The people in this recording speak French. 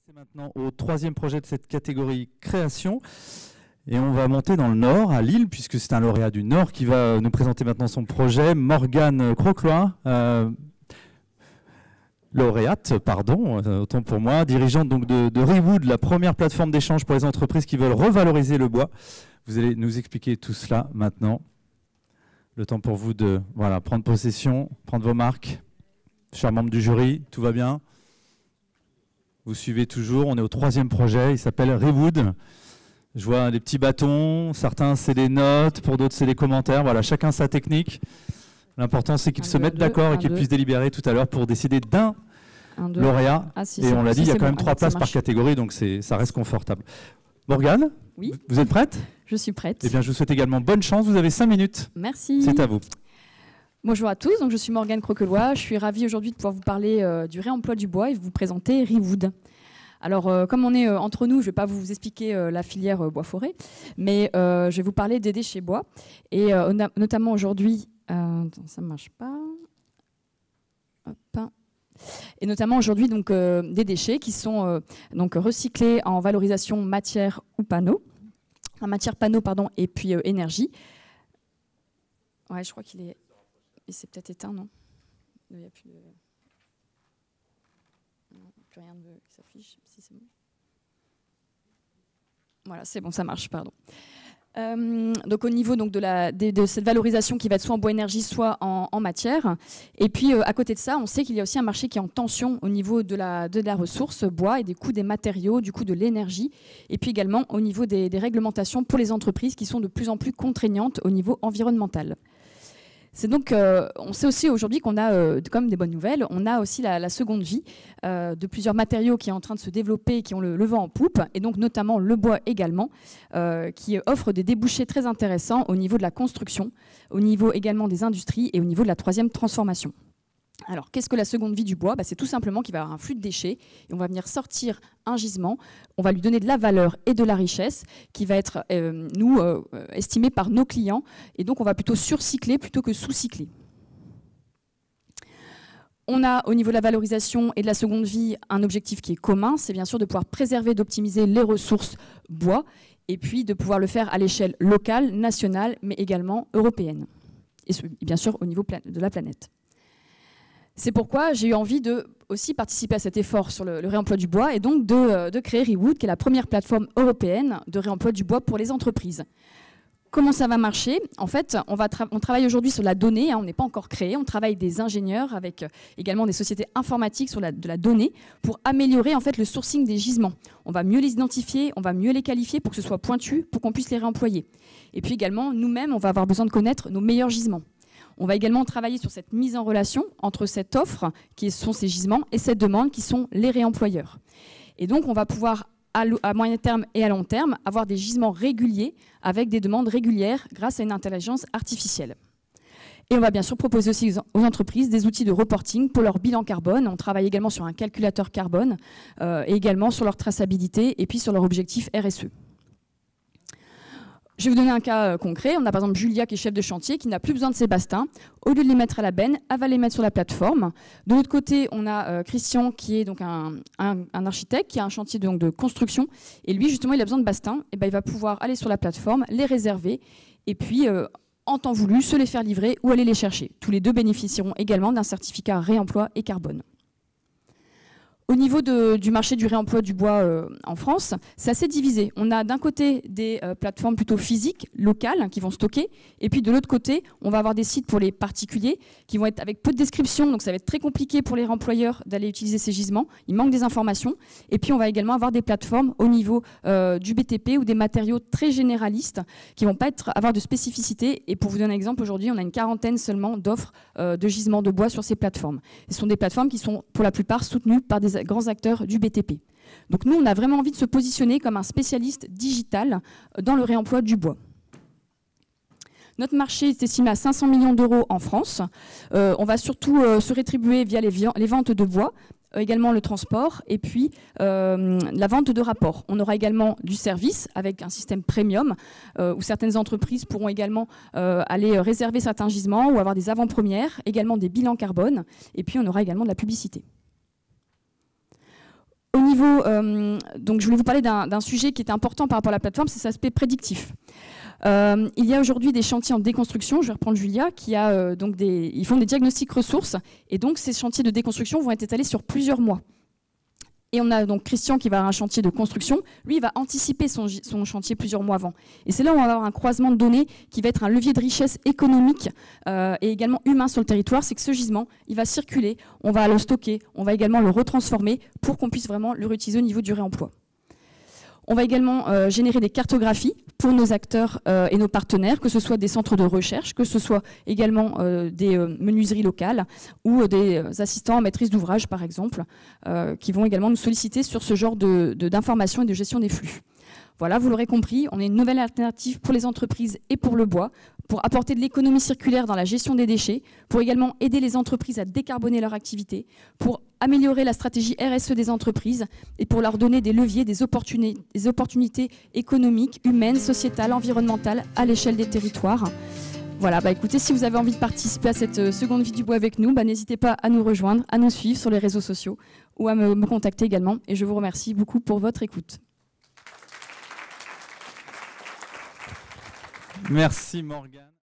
passer maintenant au troisième projet de cette catégorie création. Et on va monter dans le Nord, à Lille, puisque c'est un lauréat du Nord qui va nous présenter maintenant son projet, Morgane Croquelois, lauréate, pardon, autant pour moi, dirigeante donc de Rewood, la première plateforme d'échange pour les entreprises qui veulent revaloriser le bois. Vous allez nous expliquer tout cela maintenant. Le temps pour vous de prendre possession, prendre vos marques. Chers membres du jury, tout va bien? Vous suivez toujours, on est au troisième projet, il s'appelle Rewood. Je vois des petits bâtons, certains c'est des notes, pour d'autres c'est des commentaires, voilà, chacun sa technique. L'important c'est qu'ils se mettent d'accord et qu'ils puissent délibérer tout à l'heure pour décider d'un lauréat. Et on l'a dit, il y a quand même 3 places par catégorie, donc ça reste confortable. Morgane, oui. Vous êtes prête? Je suis prête. Eh bien, je vous souhaite également bonne chance, vous avez 5 minutes. Merci. C'est à vous. Bonjour à tous, donc je suis Morgane Croquelois. Je suis ravie aujourd'hui de pouvoir vous parler du réemploi du bois et vous présenter Rewood. Alors, comme on est entre nous, je ne vais pas vous expliquer la filière bois-forêt, mais je vais vous parler des déchets bois. Et notamment aujourd'hui, ça ne marche pas. Hop. Et notamment aujourd'hui, donc, des déchets qui sont donc recyclés en valorisation matière ou panneau. Matière, panneau, pardon, et puis énergie. Ouais, je crois qu'il est... Il s'est peut-être éteint, non? Il n'y a plus de... Non, plus rien qui s'affiche. Si c'est bon. Voilà, c'est bon, ça marche, pardon. Donc au niveau donc, de cette valorisation qui va être soit en bois énergie, soit en matière. Et puis à côté de ça, on sait qu'il y a aussi un marché qui est en tension au niveau de la ressource bois et des coûts des matériaux, du coût de l'énergie. Et puis également au niveau des réglementations pour les entreprises qui sont de plus en plus contraignantes au niveau environnemental. C'est donc, on sait aussi aujourd'hui qu'on a comme des bonnes nouvelles, on a aussi la seconde vie de plusieurs matériaux qui est en train de se développer et qui ont le vent en poupe, et donc notamment le bois également, qui offre des débouchés très intéressants au niveau de la construction, au niveau également des industries et au niveau de la troisième transformation. Alors, qu'est-ce que la seconde vie du bois? C'est tout simplement qu'il va y avoir un flux de déchets et on va venir sortir un gisement, on va lui donner de la valeur et de la richesse qui va être, estimée par nos clients, et donc on va plutôt surcycler plutôt que sous-cycler. On a au niveau de la valorisation et de la seconde vie un objectif qui est commun, c'est bien sûr de pouvoir préserver, d'optimiser les ressources bois et puis de pouvoir le faire à l'échelle locale, nationale, mais également européenne, et bien sûr au niveau de la planète. C'est pourquoi j'ai eu envie de aussi participer à cet effort sur le réemploi du bois et donc de créer Rewood, qui est la première plateforme européenne de réemploi du bois pour les entreprises. Comment ça va marcher? En fait, on travaille aujourd'hui sur la donnée, on n'est pas encore créé, on travaille des ingénieurs avec également des sociétés informatiques sur de la donnée pour améliorer en fait le sourcing des gisements. On va mieux les identifier, on va mieux les qualifier pour que ce soit pointu, pour qu'on puisse les réemployer. Et puis également, nous-mêmes, on va avoir besoin de connaître nos meilleurs gisements. On va également travailler sur cette mise en relation entre cette offre, qui sont ces gisements, et cette demande, qui sont les réemployeurs. Et donc, on va pouvoir, à moyen terme et à long terme, avoir des gisements réguliers avec des demandes régulières grâce à une intelligence artificielle. Et on va bien sûr proposer aussi aux entreprises des outils de reporting pour leur bilan carbone. On travaille également sur un calculateur carbone et également sur leur traçabilité et puis sur leur objectif RSE. Je vais vous donner un cas concret. On a par exemple Julia qui est chef de chantier, qui n'a plus besoin de ses bastins. Au lieu de les mettre à la benne, elle va les mettre sur la plateforme. De l'autre côté, on a Christian qui est donc un architecte qui a un chantier de construction. Et lui, justement, il a besoin de bastins. Et il va pouvoir aller sur la plateforme, les réserver et puis, en temps voulu, se les faire livrer ou aller les chercher. Tous les deux bénéficieront également d'un certificat réemploi et carbone. Au niveau du marché du réemploi du bois en France, c'est assez divisé. On a d'un côté des plateformes plutôt physiques, locales, qui vont stocker, et puis de l'autre côté, on va avoir des sites pour les particuliers qui vont être avec peu de description, donc ça va être très compliqué pour les réemployeurs d'aller utiliser ces gisements. Il manque des informations. Et puis on va également avoir des plateformes au niveau du BTP ou des matériaux très généralistes qui ne vont pas avoir de spécificité. Et pour vous donner un exemple, aujourd'hui, on a une quarantaine seulement d'offres de gisements de bois sur ces plateformes. Ce sont des plateformes qui sont pour la plupart soutenues par des grands acteurs du BTP. Donc nous, on a vraiment envie de se positionner comme un spécialiste digital dans le réemploi du bois. Notre marché est estimé à 500 millions d'euros en France. On va surtout se rétribuer via les ventes de bois, également le transport et puis la vente de rapports. On aura également du service avec un système premium où certaines entreprises pourront également aller réserver certains gisements ou avoir des avant-premières, également des bilans carbone et puis on aura également de la publicité. Au niveau, donc je voulais vous parler d'un sujet qui était important par rapport à la plateforme, c'est cet aspect prédictif. Il y a aujourd'hui des chantiers en déconstruction, je vais reprendre Julia, ils font des diagnostics ressources, et donc ces chantiers de déconstruction vont être étalés sur plusieurs mois. Et on a donc Christian qui va avoir un chantier de construction. Lui, il va anticiper son chantier plusieurs mois avant. Et c'est là où on va avoir un croisement de données qui va être un levier de richesse économique et également humain sur le territoire. C'est que ce gisement, il va circuler, on va le stocker, on va également le retransformer pour qu'on puisse vraiment le réutiliser au niveau du réemploi. On va également générer des cartographies pour nos acteurs et nos partenaires, que ce soit des centres de recherche, que ce soit également des menuiseries locales ou des assistants en maîtrise d'ouvrage, par exemple, qui vont également nous solliciter sur ce genre d'informations et de gestion des flux. Voilà, vous l'aurez compris, on est une nouvelle alternative pour les entreprises et pour le bois, pour apporter de l'économie circulaire dans la gestion des déchets, pour également aider les entreprises à décarboner leur activité, pour améliorer la stratégie RSE des entreprises et pour leur donner des leviers, des opportunités économiques, humaines, sociétales, environnementales à l'échelle des territoires. Voilà, écoutez, si vous avez envie de participer à cette seconde vie du bois avec nous, n'hésitez pas à nous rejoindre, à nous suivre sur les réseaux sociaux ou à me contacter également. Et je vous remercie beaucoup pour votre écoute. Merci Morgane.